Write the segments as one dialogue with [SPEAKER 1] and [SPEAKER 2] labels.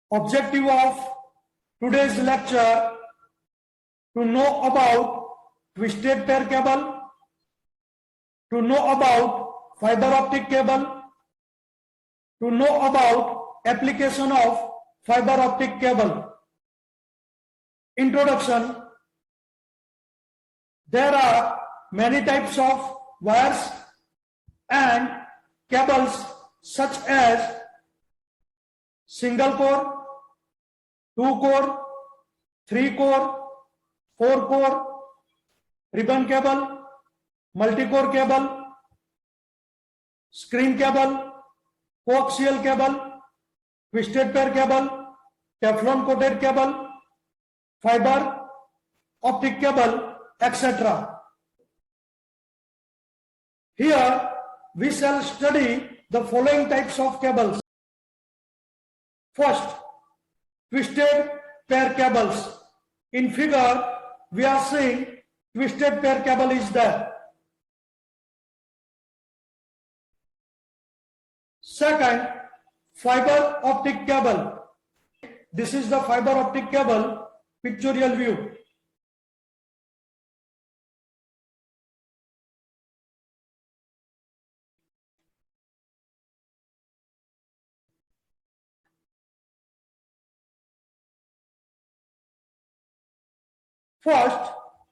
[SPEAKER 1] Objective of today's lecture to know about twisted pair cable, to know about fiber optic cable, to know about application of fiber optic cable. Introduction. There are many types of wires and cables such as single core, 2 core, 3 core, 4 core, ribbon cable, multi-core cable, screen cable, coaxial cable, twisted pair cable, Teflon coated cable, fiber optic cable, etc. Here we shall study the following types of cables. First, twisted pair cables. In figure, we are seeing twisted pair cable is there. Second, fiber optic cable. This is the fiber optic cable pictorial view. First,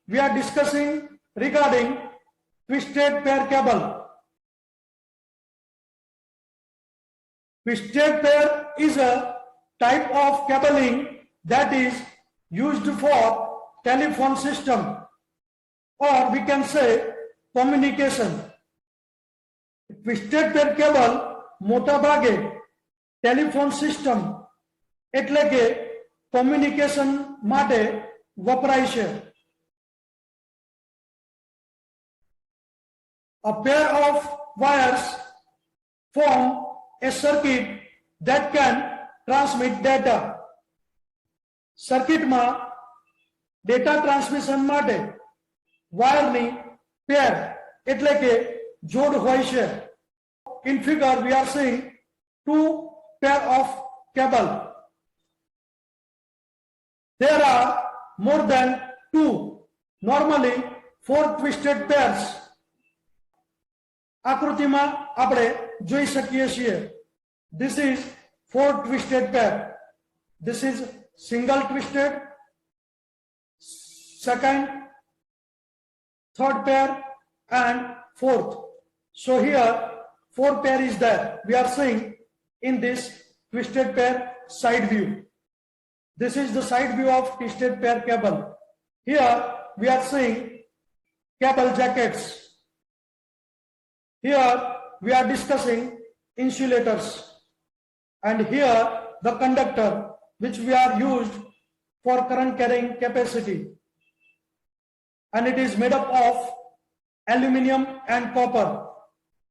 [SPEAKER 1] we are discussing regarding twisted pair cable. Twisted pair is a type of cabling that is used for telephone system, or we can say communication. Twisted pair cable મોટા ભાગે telephone system એટલે કે communication માટે વપરાય છે. A pair of wires form a circuit that can transmit data. સર્કિટમાં data transmission માટે વાયરની પેર એટલે કે જોડ હોય છે. In figure we are seeing two pair of cable. There are more than two, normally 4 twisted pairs. આકૃતિમાં આપણે જોઈ શકીએ છીએ. This is 4 twisted pair. This is single twisted, second, third pair and fourth. So here 4 pair is there. We are seeing in this twisted pair side view. This is the side view of twisted pair cable. Here we are seeing cable jackets. Here we are discussing insulators, and here the conductor which we are used for current carrying capacity, and it is made up of aluminium and copper.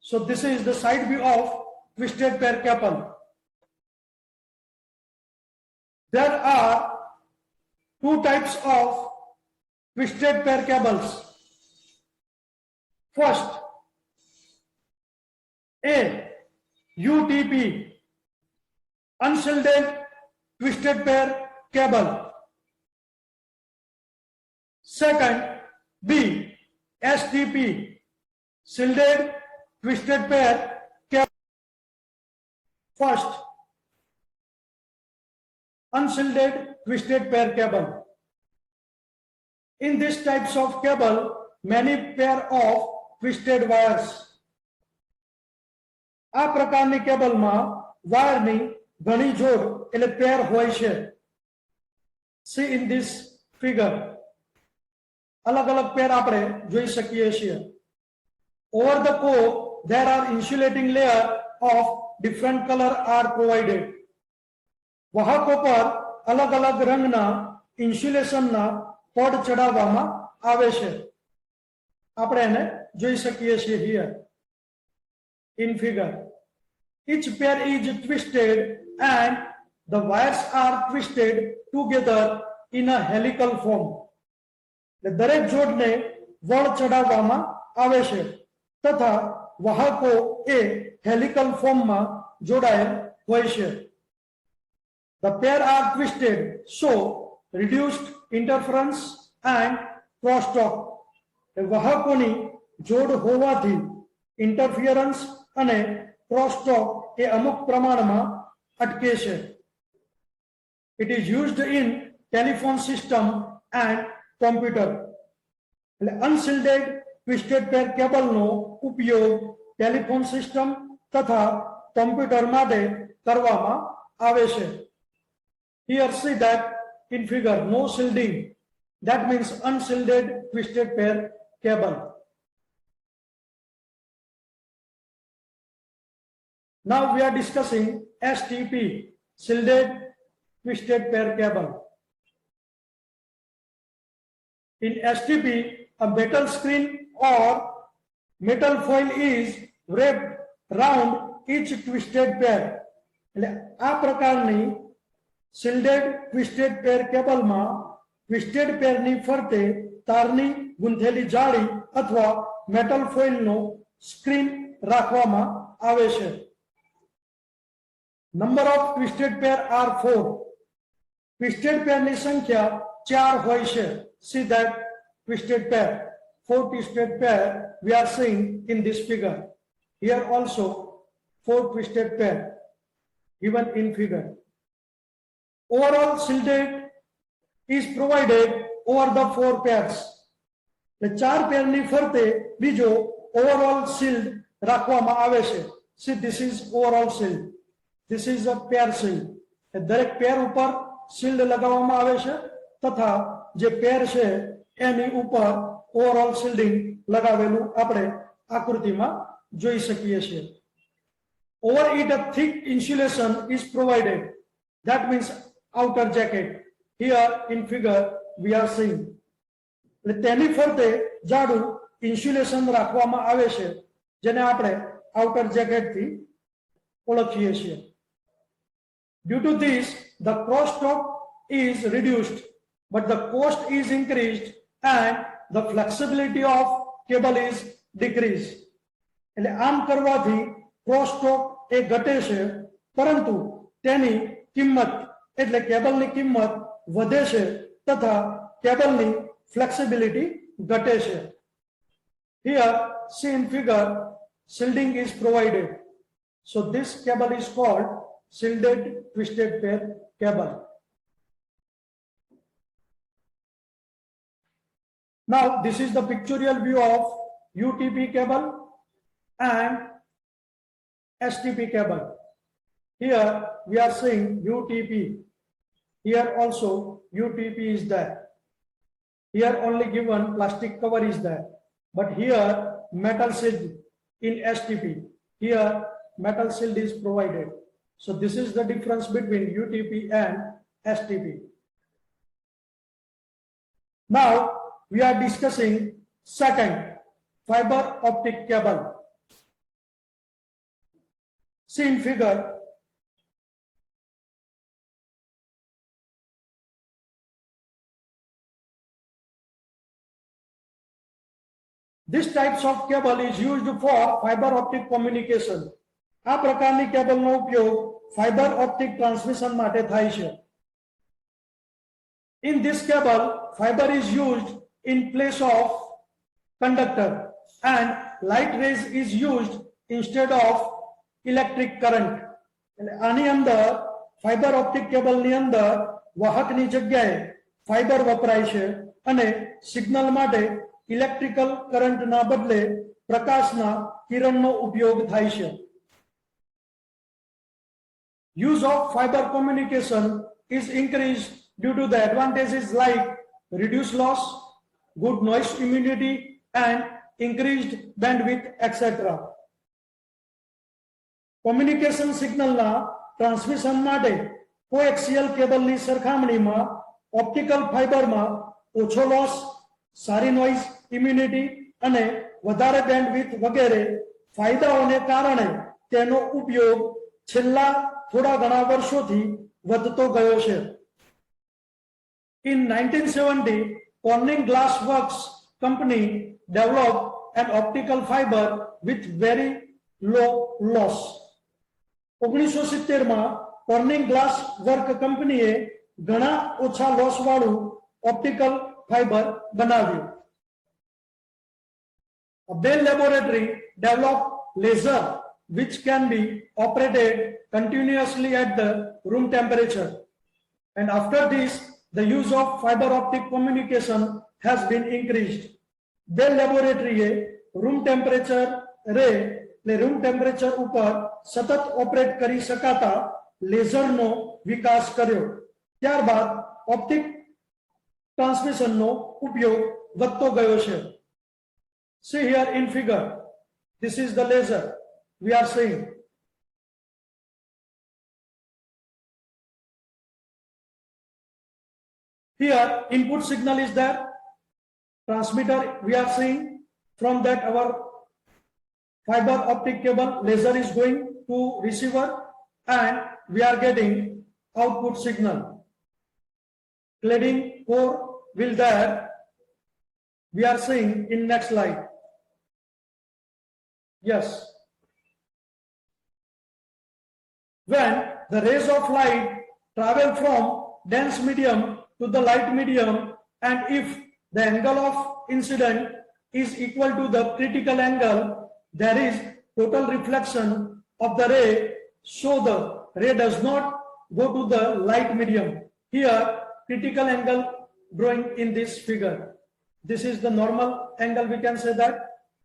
[SPEAKER 1] So this is the side view of twisted pair cable. There are two types of twisted pair cables. First, A, UTP, unshielded twisted pair cable. Second, B, STP, shielded twisted pair cable. First, unshielded twisted pair cable. In these types of cable, many pair of twisted wires. આ પ્રકારની કેબલમાં વાયરની ઘણી જોડ એટલે પેર હોય છે. See in this figure, અલગ અલગ પેર આપણે જોઈ શકીએ છીએ. Over the core, there are insulating layer of different color are provided. વાહકો પર અલગ અલગ રંગના ઇન્સ્યુલેશનના પડ ચડાવવામાં આવે છે. આપણે એને જોઈ શકીએ છીએ here in figure. Each pair is twisted and the wires are twisted together in a helical form. દરેક જોડને વળ ચડાવવામાં આવે છે તથા વાહકો એ હેલિકલ ફોર્મમાં જોડાયેલ હોય છે. The pair are twisted, so reduced interference and crosstalk. વાહકોની જોડ હોવાથી ઇન્ટરફિયરન્સ અને ક્રોસટોક એ અમુક પ્રમાણમાં અટકે છે. It is used in telephone system and computer. એટલે અનશિલ્ડેડ ટ્વિસ્ટેડ પેર કેબલનો ઉપયોગ ટેલિફોન સિસ્ટમ તથા કોમ્પ્યુટર માટે કરવામાં આવે છે. Here see that in figure, no shielding. That means unshielded twisted pair cable. Now we are discussing STP, shielded twisted pair cable. In STP, a metal screen or metal foil is wrapped round each twisted pair. એટલે આ પ્રકારની shielded twisted pair cable માં twisted pair ની ફરતે તારની ગુંથેલી જાળી અથવા metal foil નો screen રાખવામાં આવે છે. Number of twisted pair are 4. Twisted pair ની સંખ્યા 4 હોય છે. See that twisted pair, 4 twisted pair we are seeing in this figure. Here also 4 twisted pair given in figure. Overall shielded is provided over the 4 pairs. The 4 pair ની ફરતે બીજો overall shield રાખવામાં આવે છે. See, this is overall shield. This is a pair shield. દરેક પેર ઉપર shield લગાવવામાં આવે છે તથા જે પેર છે એની ઉપર ઓવરઓલ શિલ્ડિંગ લગાવેલું આપણે આકૃતિમાં જોઈ શકીએ છીએ. Over it a thick insulation is provided. That means outer jacket. Here in figure we are seeing. એટલે તેની ફરતે જાડું ઇન્સ્યુલેશન રાખવામાં આવે છે જેને આપણે આઉટર જેકેટ થી ઓળખીએ છીએ. Due to this, the crosstalk is reduced, but the cost is increased and the flexibility of cable is decreased. એટલે આમ કરવાથી crosstalk એ ઘટે છે પરંતુ તેની કિંમત એટલે કેબલની કિંમત વધે છે તથા કેબલની flexibility ઘટે છે. Here see in figure shielding is provided. So this cable is called shielded twisted pair cable. Now this is the pictorial view of UTP cable and STP cable. Here we are seeing UTP. Here also UTP is there. Here only given plastic cover is there. But here metal shield in STP. Here metal shield is provided. So this is the difference between UTP and STP. Now we are discussing second, fiber optic cable. See in figure. This types of cable is used for fiber optic communication. આ પ્રકારની કેબલનો ઉપયોગ fiber optic transmission માટે થાય છે. In this cable, fiber is used in place of conductor and light rays is used instead of electric current. આની અંદર fiber optic cable ની અંદર વાહકની જગ્યાએ fiber વપરાય છે અને સિગ્નલ માટે ઇલેક્ટ્રિકલ કરંટના બદલે પ્રકાશના કિરણનો ઉપયોગ થાય છે. Use of fiber communication is increased due to the advantages like reduced loss, good noise immunity and increased bandwidth etc. Communication signal na transmission માટે coaxial cable ની સરખામણીમાં optical fiber માં ઓછો loss, સારી noise immunity અને વધારે bandwidth વગેરે ફાયદાઓને કારણે તેનો ઉપયોગ છેલ્લા થોડા ઘણા વર્ષોથી વધતો ગયો છે. In 1970, Corning Glass Works company developed an optical fiber with very low loss. 1970 માં કોર્નિંગ ગ્લાસ વર્ક કંપનીએ ઘણા ઓછા લોસ વાળું ઓપ્ટિકલ ફાઇબર બનાવ્યું. Bell Laboratory developed laser which can be operated continuously at the room temperature. And after this, the use of fiber optic communication has been increased. Bell Laboratory room temperature रे room temperature ऊपर सतत operate करी शकाता laser no विकास कर्यो. त्यारबाद optic transmission no उपयोग વધતો ગયો છે. See here in figure, this is the laser we are seeing. Here input signal is there, transmitter we are seeing, from that our fiber optic cable laser is going to receiver and we are getting output signal. Cladding core will there, we are seeing in next slide. Yes, when the rays of light travel from dense medium to the light medium, and if the angle of incident is equal to the critical angle, there is total reflection of the ray, so the ray does not go to the light medium. Here critical angle drawing in this figure. This is the normal angle, we can say that.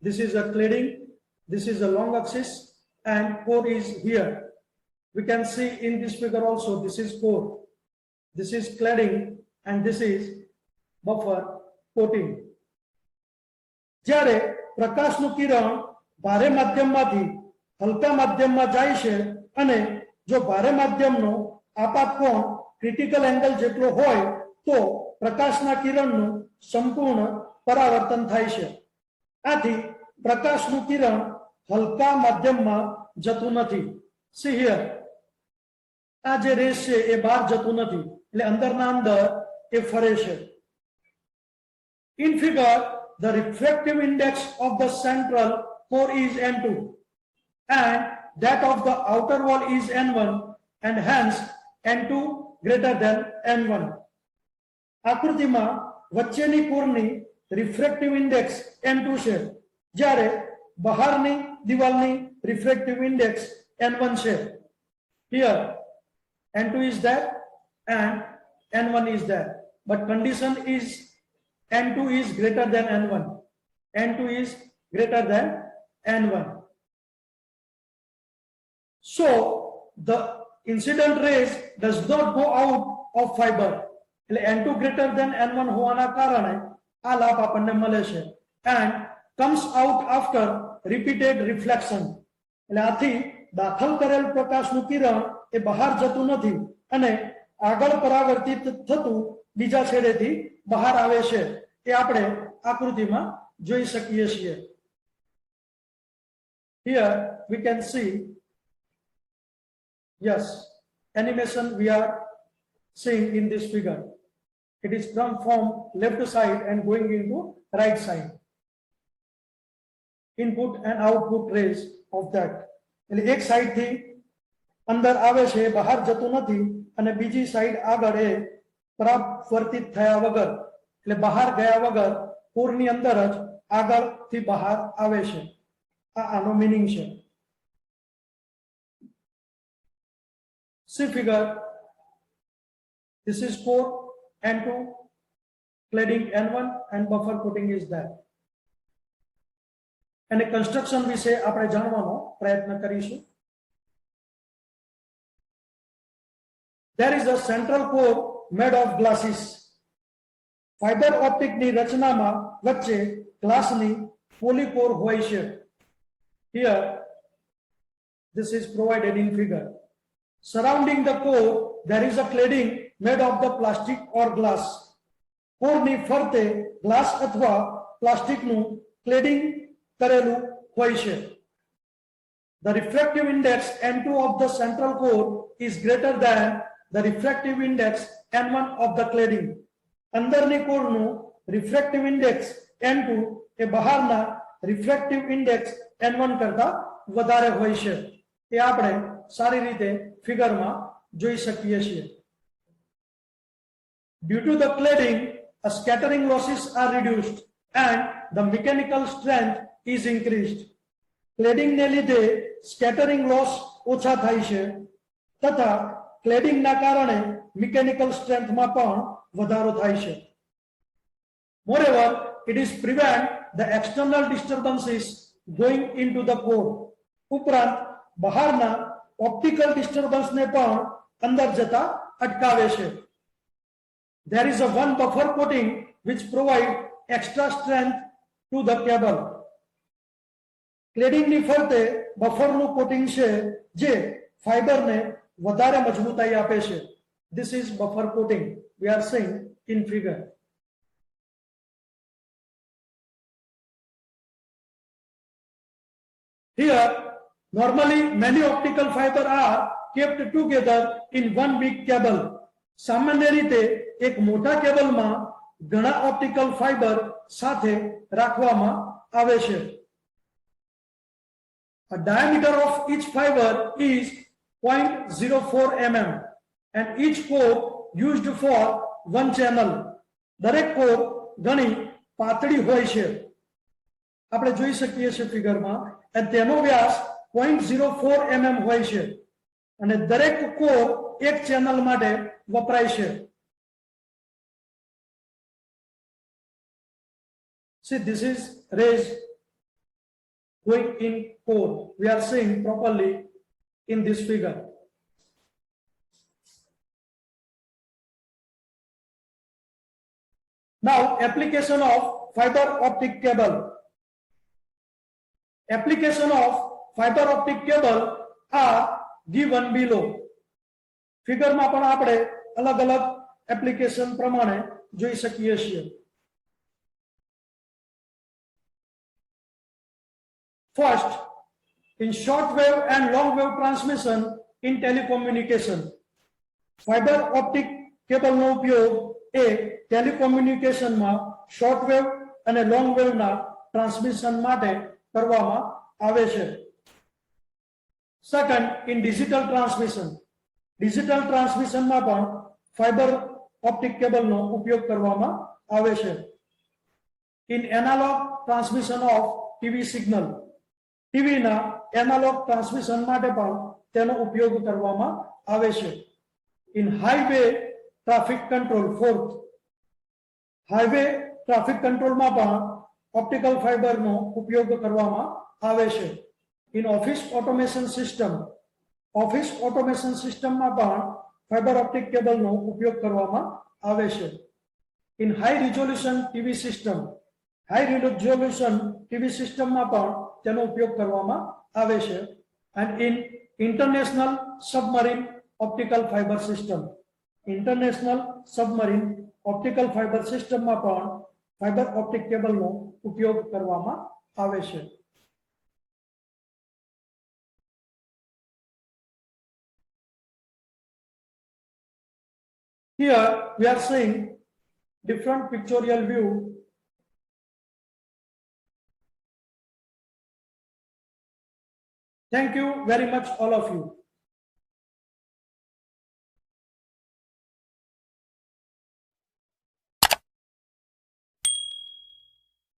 [SPEAKER 1] This is a cladding, this is a long axis and core is here. We can see in this figure also, this is core, this is cladding and this is buffer coating. જ્યારે પ્રકાશનું કિરણ ભારે માધ્યમમાંથી હલકા માધ્યમમાં જાય છે અને જો ભારે માધ્યમનો આપાત કોણ ક્રિટિકલ એંગલ જેટલો હોય તો પ્રકાશના કિરણનું સંપૂર્ણ પરાવર્તન થાય છે. આથી પ્રકાશનું કિરણ હલકા માધ્યમમાં જતું નથી. See here, આ જે રેસ છે એ બહાર જતું નથી, એટલે અંદરના અંદર એ ફરે છે. In figure, the refractive index of the central core is N2 and that of the outer wall is N1 and hence N2 greater than N1. આકૃતિમાં વચ્ચેની કોરની રિફ્રેક્ટિવ ઇન્ડેક્સ N2 છે, જ્યારે બહારની દિવાલની રિફ્રેક્ટિવ ઇન્ડેક્સ N1 છે. Here N2 is there and N1 is there, but condition is N2 is greater than N1. N2 is greater than N1. So the incident rays does not go out of fiber. N2 greater than N1 હોવાના કારણે આ લાભ આપણને મળે છે and comes out after repeated reflection. એટલે આથી દાખલ કરેલ પ્રકાશનું કિરણ એ બહાર જતું નથી અને આગળ પરાવર્તિત થતું બીજા છેડેથી બહાર આવે છે. એ આપણે આકૃતિમાં જોઈ શકીએ છીએ. Here we can see, yes, animation we are seeing in this figure. It is come from left side and going into right side. Input and output rays of that. એટલે એક સાઈડ થી અંદર આવે છે, બહાર જતું નથી, અને બીજી સાઈડ આગળ એ પરાવર્તિત થયા વગર, એટલે બહાર ગયા વગર કોરની અંદર જ આગળથી બહાર આવે છે. આનો મીનિંગ છે. See figure, this is core N2, cladding N1 and buffer coating is there. અને કન્સ્ટ્રક્શન વિશે આપણે જાણવાનો પ્રયત્ન કરીશું. There is a central core made of glasses. Fiber optic ની રચનામાં વચ્ચે ગ્લાસની પોલીકોર હોય છે. Here this is provided in figure. Surrounding the core there is a cladding made of the plastic or glass. કોરની ફરતે ગ્લાસ અથવા પ્લાસ્ટિકનું ક્લેડિંગ કરેલું હોય છે. The refractive index N2 of the central core is greater than the refractive index N1 of the cladding. અંદરની કોરનું refractive index N2 એ બહારના refractive index N1 કરતા વધારે હોય છે. એ આપણે સારી રીતે ફિગરમાં જોઈ શકીએ છીએ. Due to the cladding, scattering losses are reduced and the mechanical strength is increased. Cladding ને લીધે સ્કેટરિંગ લોસ ઓછા થાય છે તથા ક્લેડિંગ ના કારણે મિકેનિકલ સ્ટ્રેન્થમાં પણ વધારો થાય છે. Moreover, it is prevent the external disturbances going into the core. ઉપરાંત બહારના ઓપ્ટિકલ ડિસ્ટર્બન્સ ને પણ અંદર જતા અટકાવે છે. There is a one buffer coating which provide extra strength to the cable. Cladding ની ફરતે બફરનું કોટિંગ છે જે ફાઇબરને વધારે મજબૂતાઈ આપે છે. This is buffer coating. We are seeing in figure. Here, normally many optical fiber are kept together in one big cable. સામાન્ય રીતે એક મોટા કેબલમાં ઘણા ઓપ્ટિકલ ફાઇબર સાથે રાખવામાં આવે છે. A diameter of each fiber is 0.04 mm and each core used for one channel. દરેક કોર ઘણી પાતળી હોય છે. આપણે જોઈ શકીએ છીએ ફિગરમાં અને તેનો વ્યાસ 0.04 mm હોય છે અને દરેક કોર એક ચેનલ માટે વપરાય છે. See, this is rays going in core. We are seeing properly in this figure. Now, application of fiber optic cable. Application of fiber optic cable are given below. Figure માં પણ આપણે અલગ-અલગ application પ્રમાણે જોઈ શકીએ છીએ. First, in short wave and long wave transmission in telecommunication. Fiber optic cable નો ઉપયોગ એ telecommunication માં શોર્ટ વેવ અને લોંગ વેવ ના ટ્રાન્સમિશન માટે કરવામાં આવે છે. Second, in digital transmission. Digital transmission માં પણ fiber optic cable નો ઉપયોગ કરવામાં આવે છે. In analog transmission of TV signal. TV ના એનાલોગ ટ્રાન્સમિશન માટે પણ તેનો ઉપયોગ કરવામાં આવે છે. In highway traffic control. Fourth, highway traffic control માં પણ optical fiber નો ઉપયોગ કરવામાં આવે છે. In office automation system. Office automation system માં પણ fiber optic cable નો ઉપયોગ કરવામાં આવે છે. In high resolution TV system. High resolution TV system માં પણ તેનો ઉપયોગ કરવામાં આવે છે. And in international submarine optical fiber system. International submarine optical fiber system માં પણ fiber optic cable નો ઉપયોગ કરવામાં આવે છે. Here we are seeing different pictorial view. Thank you very much, all of you.